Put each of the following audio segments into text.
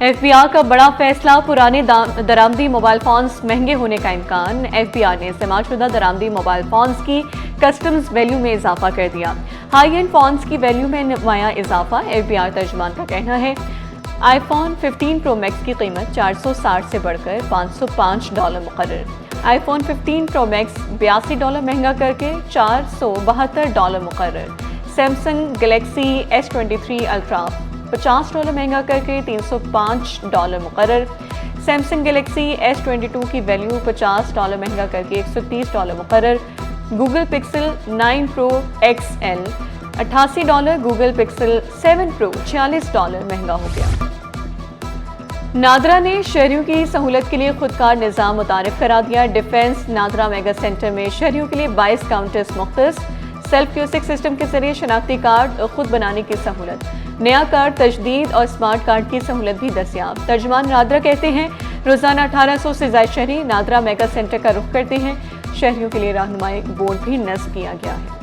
FBI का बड़ा फैसला, पुराने दरामदी मोबाइल फोन्स महंगे होने का इम्कान। एफबीआई ने इस्तेमालशुदा दरामदी मोबाइल फोन्स की कस्टम्स वैल्यू में इजाफा कर दिया। हाई एंड फोन्स की वैल्यू में नुमाया इजाफा। एफबीआई तर्जुमान का कहना है आईफोन 15 प्रो मैक्स की कीमत 460 से बढ़कर $505 मुकर्रर। आईफोन 15 प्रो मैक्स $82 महंगा करके $472 मुकर्रर। सैमसंग गैलेक्सी S23 अल्ट्रा $50 महंगा करके $305 मुकर्रर। सैमसंग गैलेक्सी S22 की वैल्यू $50 महंगा करके $130 मुकर्रर। Google pixel 9 pro XL $88, Google pixel 7 pro $46 महंगा हो गया। नादरा ने शहरियों की सहूलत के लिए खुदकार निज़ाम मुतारिफ करा दिया। डिफेंस नादरा मेगा सेंटर में शहरियों के लिए 22 काउंटर्स मुख्तस। सेल्फ क्यूसिक सिस्टम के जरिए शनाख्ती कार्ड खुद बनाने की सहूलत। नया कार्ड तजदीद और स्मार्ट कार्ड की सहूलत भी दस्तियाब। तर्जुमान नादरा कहते हैं रोजाना 1800 से ज्यादा शहरी नादरा मेगा सेंटर का रुख करते हैं। शहरियों के लिए रहनुमाई बोर्ड भी नस्ब किया गया है।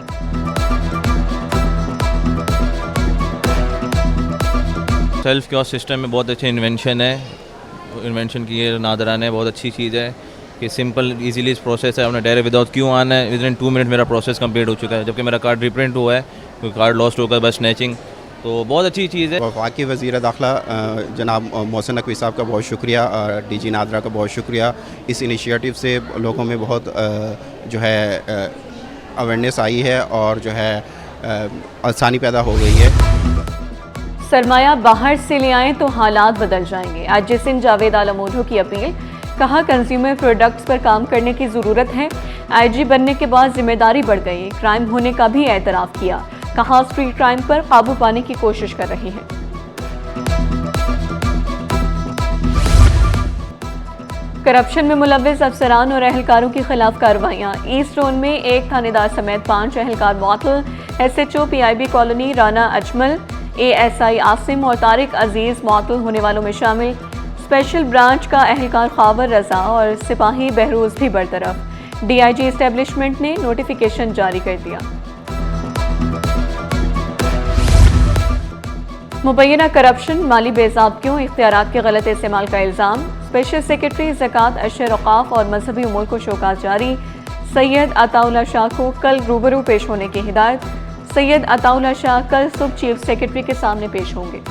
सेल्फ क्योस सिस्टम में बहुत अच्छी इन्वेंशन है। इन्वेंशन की ये नादरा ने बहुत अच्छी चीज़ है कि सिंपल इजीली इस प्रोसेस है। अपने डायरेक्ट विदाउट क्यों आना है, विद इन 2 मिनट मेरा प्रोसेस कंप्लीट हो चुका है। जबकि मेरा कार्ड रिप्रिंट हुआ है क्योंकि कार्ड लॉस्ट होकर बस स्नैचिंग, तो बहुत अच्छी चीज़ है। वफाकी वज़ीर दाखिला जनाब मोहसिन नकवी साहब का बहुत शुक्रिया, DG नादरा का बहुत शुक्रिया। इस इनिशिएटिव से लोगों में बहुत जो है अवेयरनेस आई है और जो है आसानी पैदा हो गई है। सरमाया बाहर से ले आएं तो हालात बदल जाएंगे। आईजी सिंध जावेद आलम ओढ़ो की अपील। कहा कंज्यूमर प्रोडक्ट्स पर काम करने की ज़रूरत है। आईजी बनने के बाद जिम्मेदारी बढ़ गई। क्राइम होने का भी एतराफ़ किया। कहा स्ट्रीट क्राइम पर काबू पाने की कोशिश कर रही है। करप्शन में मुलव्विस अफसरान और अहलकारों के खिलाफ कार्रवाइयाँ। ईस्ट जोन में 1 थानेदार समेत 5 अहलकार मुअत्तल। SHO PIB colony Rana Ajmal, ASI Asim और तारिक अजीज मुअत्तल होने वालों में शामिल। स्पेशल ब्रांच का अहलकार खावर रजा और सिपाही बहरोज भी बरतरफ। DIG एस्टेब्लिशमेंट ने नोटिफिकेशन जारी कर दिया। मुबैना करप्शन, माली बेज़ाब्तियों, इख्तियारात के गलत इस्तेमाल का इल्ज़ाम। स्पेशल सेक्रेटरी ज़कात अशर औक़ाफ़ और मजहबी उमूर को शोकाज़ जारी। सैयद अताउल्लाह शाह को कल रूबरू पेश होने की हिदायत। सैयद अताउल्लाह शाह कल सुबह चीफ सेक्रेटरी के सामने पेश होंगे।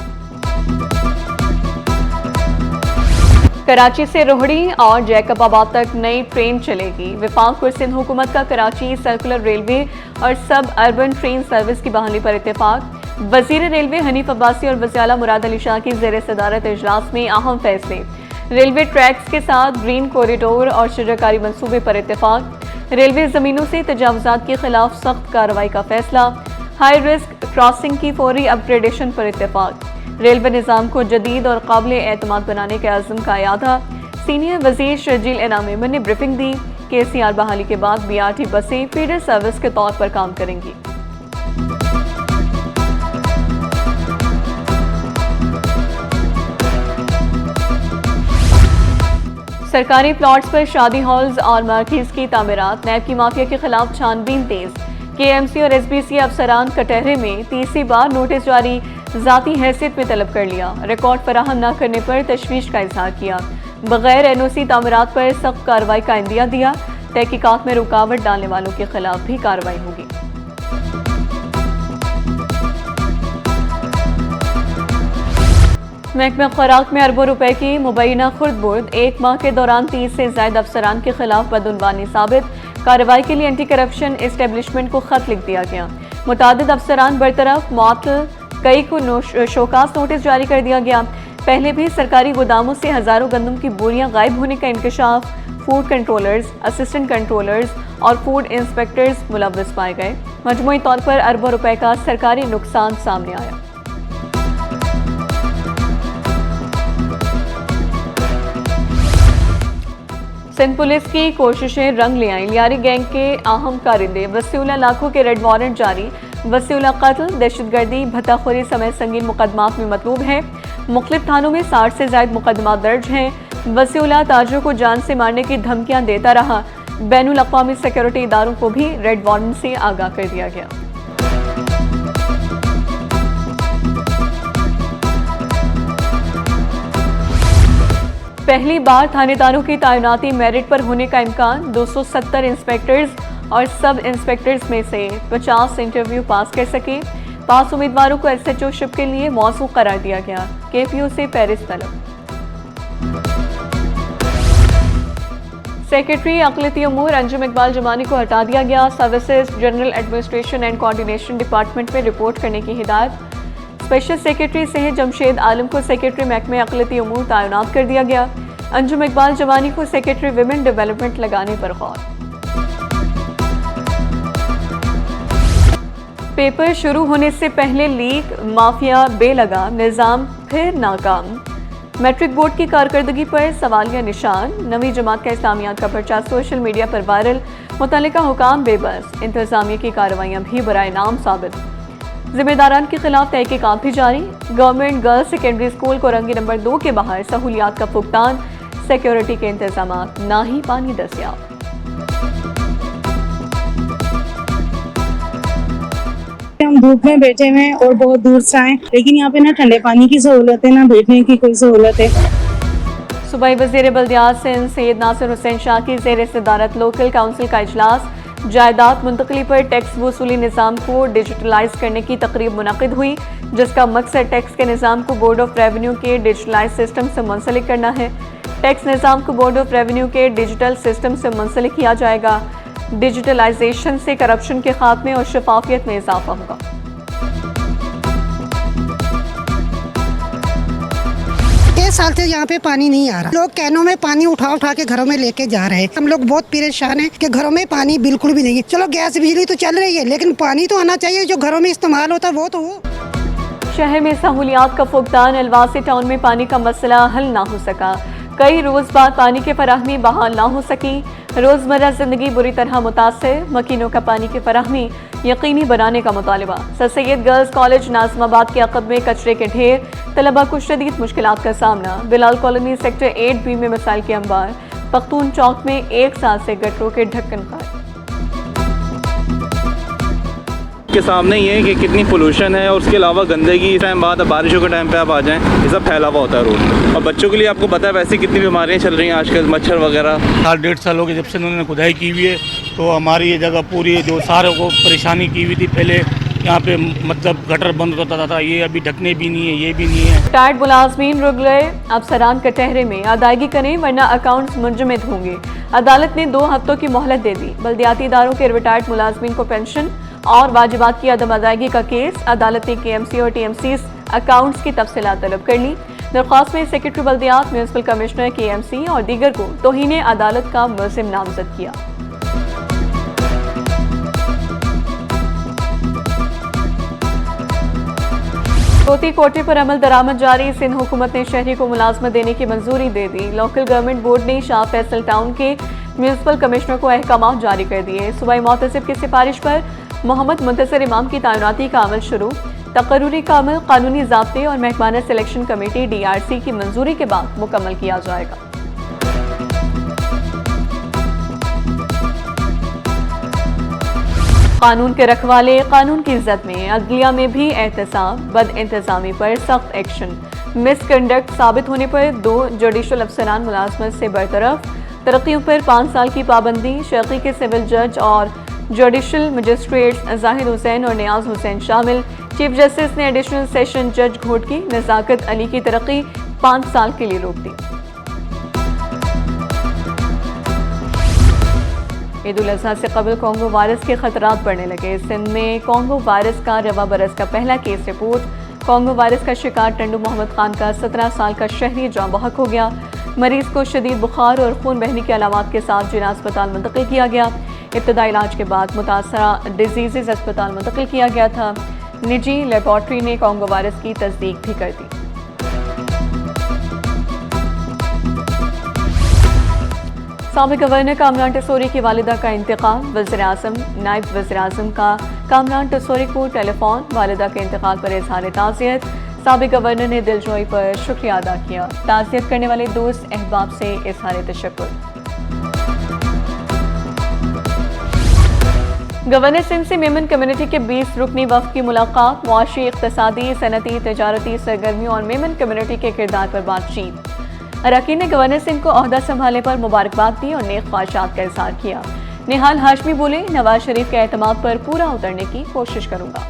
कराची से रोहड़ी और जैकबाबाद तक नई ट्रेन चलेगी। विफाक और सिंध हुकूमत का कराची सर्कुलर रेलवे और सब अर्बन ट्रेन सर्विस की बहाली पर इत्तेफाक। वजीर रेलवे हनीफ अब्बासी और वज़ीर आला मुराद अली शाह की ज़ेर सदारत इजलास में अहम फैसले। रेलवे ट्रैक्स के साथ ग्रीन कॉरिडोर और शजरकारी मंसूबे पर इत्तेफाक। रेलवे ज़मीनों से तजावुज़ात के खिलाफ सख्त कार्रवाई का फैसला। हाई रिस्क क्रॉसिंग की फौरी अपग्रेडेशन पर इत्तेफाक। रेलवे निज़ाम को जदीद और काबिल एतमाद बनाने के अज़्म का यादा। सीनियर वज़ीर शर्जील इनाम मेमन ने ब्रीफिंग दी। KCR बहाली के बाद BRT बसें फीडर सर्विस के तौर पर काम करेंगी। सरकारी प्लॉट्स पर शादी हॉल्स और मार्केट्स की तामीरात। नैब की माफिया के खिलाफ छानबीन तेज। KMC और SBC अफसरान कटहरे में तीसरी बार नोटिस जारी। ज़ाती हैसियत में तलब कर लिया। रिकॉर्ड फराहम न करने पर तशवीश का इजहार किया। बगैर NOC तामीरात पर सख्त कार्रवाई का इंदिया दिया। तहकीकात में रुकावट डालने वालों के खिलाफ भी कार्रवाई होगी। महकमा खुराक में अरबों रुपए की मुबैना खुर्द-बुर्द। 1 माह के दौरान 30 से ज्यादा अफसरान के खिलाफ बदउनवानी साबित। कार्रवाई के लिए एंटी करप्शन एस्टेब्लिशमेंट को खत लिख दिया गया। मुतादिद अफसरान बरतरफ, मुअत्तल, कई को शोकास नोटिस जारी कर दिया गया। पहले भी सरकारी गोदामों से हजारों गंदम की बोरियां गायब होने का इंकशाफ। फूड कंट्रोलर्स, असिस्टेंट कंट्रोलर्स और फूड इंस्पेक्टर्स मुलव्विस पाए गए। मजमूई तौर पर अरबों रुपए का सरकारी नुकसान सामने आया। सिंध पुलिस की कोशिशें रंग ले आईं। लियारी गैंग के अहम कारिंदे वसीउल्लाह लाखों के रेड वारंट जारी। वसीउल्लाह कत्ल, दहशतगर्दी, भत्ताखोरी समेत संगीन मुकदमात में मतलूब है। मुख्तलिफ थानों में 60 से ज्यादा मुकदमा दर्ज हैं। वसीउल्लाह ताजरों को जान से मारने की धमकियां देता रहा। बैनुल अक़वामी सिक्योरिटी इदारों को भी रेड वारंट से आगाह कर दिया गया। पहली बार थानेदारों की तैनाती मेरिट पर होने का इम्कान। 270 इंस्पेक्टर्स और सब इंस्पेक्टर्स में से 50 इंटरव्यू पास कर सके। पास उम्मीदवारों को एसएचओ शिप के लिए मौसू करार दिया गया। केपीओ से पेरिस तलब। सेक्रेटरी अक़लियती अमूर अंजुम इकबाल जमानी को हटा दिया गया। Services general administration and coordination department में रिपोर्ट करने की हिदायत। स्पेशल सेक्रेटरी सैयद जमशेद आलम को सेक्रेटरी महकमे अक़लियती अमूर तैनात कर दिया गया। अंजुम इकबाल जमानी को सेक्रेटरी विमेन डेवलपमेंट लगाने पर गौर। पेपर शुरू होने से पहले लीक माफिया बेलगा, निज़ाम फिर नाकाम। मैट्रिक बोर्ड की कारकर्दगी पर सवालिया निशान। नवी जमात का इस्लामियात का पर्चा सोशल मीडिया पर वायरल। मुतल्लिका हुकाम बेबस। इंतजामिया की कार्रवाइयाँ भी बराए नाम साबित। जिम्मेदारान के खिलाफ तहकीकात भी जारी। Government girls secondary school Korangi number 2 के बाहर सहूलियात का फुकदान। सिक्योरिटी के इंतजाम, ना ही पानी दस्तियाब। हम धूप में बैठे हुए हैं और बहुत दूर से आए, लेकिन यहाँ पे ना ठंडे पानी की सहूलत है ना बैठने की कोई सहूलत है। सूबाई वज़ीर बल्दियात सिंध सैयद नासिर हुसैन शाह की ज़ेर सदारत लोकल काउंसिल का इजलास। जायदाद मुंतकली पर टैक्स वसूली निज़ाम को डिजिटलाइज करने की तकरीब मुनक़िद हुई, जिसका मकसद टैक्स के निज़ाम को बोर्ड ऑफ रेवेन्यू के डिजिटलाइज सिस्टम से मुंसलिक करना है। टैक्स निज़ाम को बोर्ड ऑफ रेवेन्यू के डिजिटल सिस्टम से मुंसलिक किया जाएगा। डिजिटलाइजेशन से करप्शन के खात्मे और शफाफियत में इजाफा होगा। साल से यहाँ पे पानी नहीं आ रहा। लोग कैनों में पानी उठा उठा के घरों में लेके जा रहे हैं। हम लोग बहुत परेशान हैं कि घरों में पानी बिल्कुल भी नहीं है। चलो गैस बिजली तो चल रही है, लेकिन पानी तो आना चाहिए, जो घरों में इस्तेमाल होता है वो तो हो। शहर में सहूलियात का फुकदान। अलवासी टाउन में पानी का मसला हल ना हो सका। कई रोज बाद पानी की फराहमी बहाल ना हो सकी। रोजमर्रा जिंदगी बुरी तरह मुतासर। मकीनों का पानी की फराहमी यकीनी बनाने का मुतालबा। Sir Syed girls college Nazimabad के अक़ब में कचरे के ढेर। तलबा को शदीद मुश्किलात का सामना। बिलाल कॉलोनी सेक्टर 8B में मिसाइल के अंबार। पख्तून चौक में एक साल से गटरों के ढक्कन गायब। के सामने ये है कि कितनी पोल्यूशन है और उसके अलावा गंदगी। इस टाइम बाद बारिशों के टाइम पे आप आ जाएं, ये सब फैला हुआ होता है रोड। और बच्चों के लिए आपको पता है वैसे कितनी बीमारियां चल रही हैं आजकल, मच्छर वगैरह। 1.5 साल हो गए जब से उन्होंने खुदाई की हुई है, तो हमारी ये जगह पूरी जो सारों को परेशानी की हुई थी। पहले यहाँ पे मतलब गटर बंद होता था, ये अभी ढकने भी नहीं है, ये भी नहीं है। टायर्ड मुलाजमीन रुक गए। अफसरान कटहरे में अदायगी करें वरना अकाउंट्स मुंजमद होंगे। अदालत ने 2 हफ्तों की मोहलत दे दी। बल्दियाती इदारों के रिटायर्ड मुलाजमीन को पेंशन और वाजिबात की अदम अदायगी का केस। अदालत ने KMC और TMC अकाउंट्स की तफसीलात तलब कर ली। दरख्वास्त में सेक्रेटरी बल्दियात, म्यूनसिपल कमिश्नर, KMC और दीगर को तौहीन अदालत का मुलजिम नामजद किया। कोती कोटे पर अमल दरामद जारी। सिंध हुकूमत ने शहरी को मुलाजमत देने की मंजूरी दे दी। लोकल गवर्नमेंट बोर्ड ने शाह फैसल टाउन के म्यूनसिपल कमिश्नर को अहकाम जारी कर दिए। सूबाई मोहतसिब की सिफारिश पर मोहम्मद मुंतसिर इमाम की तैनाती का अमल शुरू। तकर्रुरी का अमल कानूनी ज़ाब्ते और महकमाना सिलेक्शन कमेटी DRC की मंजूरी के बाद मुकम्मल किया जाएगा। कानून के रखवाले, कानून की इज्जत में। अदलिया में भी एहतसाब। बद इंतजामी पर सख्त एक्शन। मिसकंडक्ट साबित होने पर 2 जुडिशल अफसरान मुलाजमत से बरतरफ। तरक्कियों पर 5 साल की पाबंदी। शेखी के सिविल जज और जुडिशल मजिस्ट्रेट्स जाहिद हुसैन और नियाज हुसैन शामिल। चीफ जस्टिस ने एडिशनल सेशन जज घोटकी नज़ाकत अली की तरक्की 5 साल के लिए रोक दी। ईद उल अज़हा से कबल कोंगो वायरस के खतरात बढ़ने लगे। सिंध में कोंगो वायरस का रवा बरस का पहला केस रिपोर्ट। कोंगो वायरस का शिकार टंडू मोहम्मद खान का 17 साल का शहरी जाँ बहक हो गया। मरीज को शदीद बुखार और खून बहने के अलामात के साथ जिला अस्पताल मुंतकिल किया गया। इब्तदाई इलाज के बाद मुतासरा डिजीज़ अस्पताल मुंतकिल किया गया था। निजी लेबॉर्ट्री ने कोंगो वायरस की तस्दीक भी कर दी। साबिक गवर्नर कामरान टिसोरी की वालिदा का इंतकाल। वज़ीर-ए-आज़म, नायब वज़ीर-ए-आज़म का कामरान टिसोरी को टेलीफोन। वालिदा के इंतकाल पर इज़हार ताज़ियत। साबिक गवर्नर ने दिलजोई पर शुक्रिया अदा किया। ताज़ियत करने वाले दोस्त अहबाब से इज़हार तशक्कुर। गवर्नर सिंध से मेमन कम्युनिटी के 20 रुकनी वफ़द की मुलाकात। मुआशी, इक़्तिसादी, सनती, तजारती सरगर्मियों और मेमन कम्युनिटी के किरदार पर बातचीत। अरकान ने गवर्नर सिंह को ओहदा संभालने पर मुबारकबाद दी और नेक ख्वाहिशात का इजहार किया। निहाल हाशमी बोले, नवाज शरीफ के एतमाद पर पूरा उतरने की कोशिश करूंगा।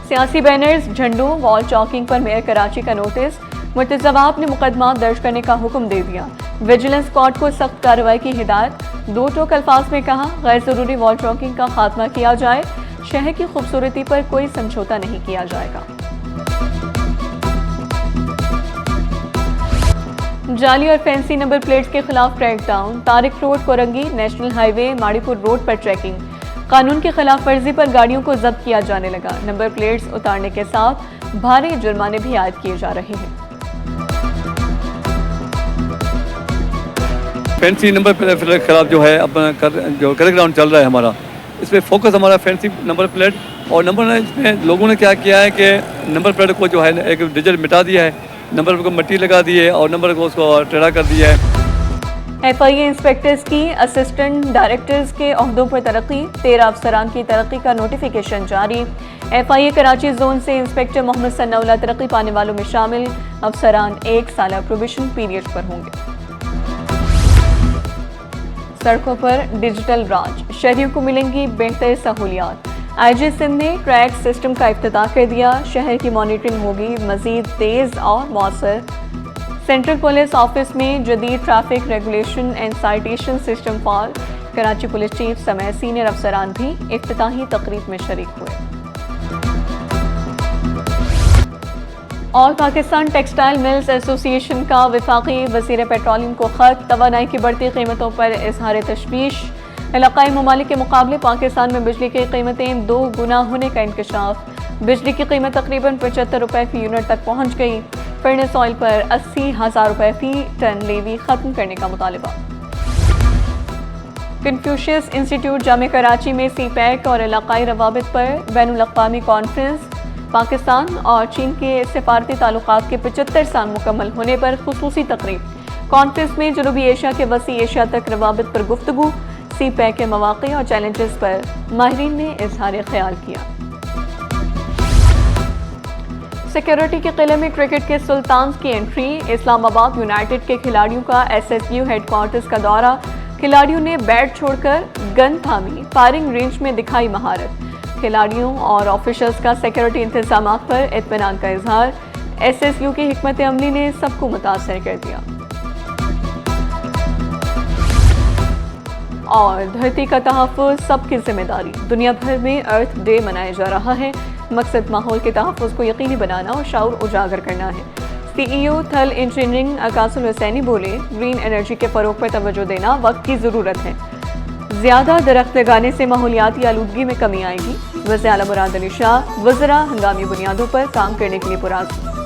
सियासी बैनर्स, झंडों, वॉल चॉकिंग पर मेयर कराची का नोटिस। मुर्तज़ावाब ने मुकदमा दर्ज करने का हुक्म दे दिया। विजिलेंस स्क्वाड को सख्त कार्रवाई की हिदायत। दो टोक अल्फाज में कहा, गैर जरूरी वॉल चॉकिंग का खात्मा किया जाए। शहर की खूबसूरती पर कोई समझौता नहीं किया जाएगा। जाली और फैंसी नंबर प्लेट्स के खिलाफ crackdown. Tariq road, Korangi, national highway, Mauripur road पर ट्रैकिंग। कानून की खिलाफ वर्जी पर गाड़ियों को जब्त किया जाने लगा। नंबर प्लेट्स उतारने के साथ भारी जुर्माने भी आयद किए जा रहे हैं। फैंसी नंबर प्लेट के खिलाफ जो है अपना जो क्रैकडाउन चल रहा है हमारा, इसमें फोकस हमारा फैंसी नंबर प्लेट और नंबर इसमें लोगों ने क्या किया है कि नंबर प्लेट को जो है एक डिजिट मिटा दिया है, नंबर को मिट्टी लगा दी है और नंबर को उसको टेढ़ा कर दिया है। FIA इंस्पेक्टर्स की असिस्टेंट डायरेक्टर्स के ओहदों पर तरक्की। 13 अफसरान की तरक्की का नोटिफिकेशन जारी। FIA कराची जोन से इंस्पेक्टर मोहम्मद सन्नाउल्लाह तरक्की पाने वालों में शामिल। अफसरान 1 साल प्रोबेशन पीरियड पर होंगे। सड़कों पर डिजिटल राज, शहरियों को मिलेंगी बेहतर सहूलियात। IG सिंध ने ट्रैक सिस्टम का इफ्तिताह कर दिया। शहर की मॉनिटरिंग होगी मजीद तेज और मौसर। सेंट्रल पुलिस ऑफिस में जदीद traffic regulation and citation system fall. Karachi police chief समेत सीनियर अफसरान भी इफ्तिताही तकरीब में शरीक हुए। All Pakistan textile mills association का वफाकी वज़ीर पेट्रोलियम को खत। तवानाई की बढ़ती कीमतों पर इजहार तशवीश। इलाकाई ममालिक के मुकाबले पाकिस्तान में बिजली की कीमतें 2 गुना होने का इंकशाफ। बिजली की कीमत तकरीबन 75 रुपये फी यूनिट तक पहुँच गई। फर्नेस ऑयल पर 80,000 रुपये फी टन लेवी खत्म करने का मुतालबा। कन्फ्यूशियस इंस्टीट्यूट जामे कराची में CPEC और इलाकाई रवाबित पर बैनुल अक़वामी कॉन्फ्रेंस। पाकिस्तान और चीन के सिफारती ताल्लुकात के 75 साल मुकम्मल होने पर खुसूसी तकरीब। कॉन्फ्रेंस में जनूबी एशिया के वसी एशिया तक रवाबित पर गुफ्तगू। CPEC के मौक़े और चैलेंजेस पर माहिरीन ने इजहार ख्याल किया। सिक्योरिटी के किले में क्रिकेट के सुल्तान की एंट्री। इस्लामाबाद यूनाइटेड के खिलाड़ियों का SSU हेडक्वार्टर्स का दौरा। खिलाड़ियों ने बैट छोड़कर गन थामी। फायरिंग रेंज में दिखाई महारत। खिलाड़ियों और ऑफिशल्स का सिक्योरिटी इंतजामात पर इत्मीनान का इजहार। SSU की हिकमत अमली ने सबको मुतासर कर दिया। और धरती का तहफ़्फ़ुज़ सबकी जिम्मेदारी। दुनिया भर में अर्थ डे मनाया जा रहा है। मकसद माहौल के तहफ़्फ़ुज़ को यकीनी बनाना और शऊर उजागर करना है। CEO थल इंजीनियरिंग अकासुल हुसैनी बोले, ग्रीन एनर्जी के फ़रोग पर तवज्जो देना वक्त की ज़रूरत है। ज़्यादा दरख्त लगाने से माहौलियाती आलूदगी में कमी आएगी। वज़ीर आला मुराद अली शाह वज़रा हंगामी बुनियादों पर काम करने के लिए पुराज़।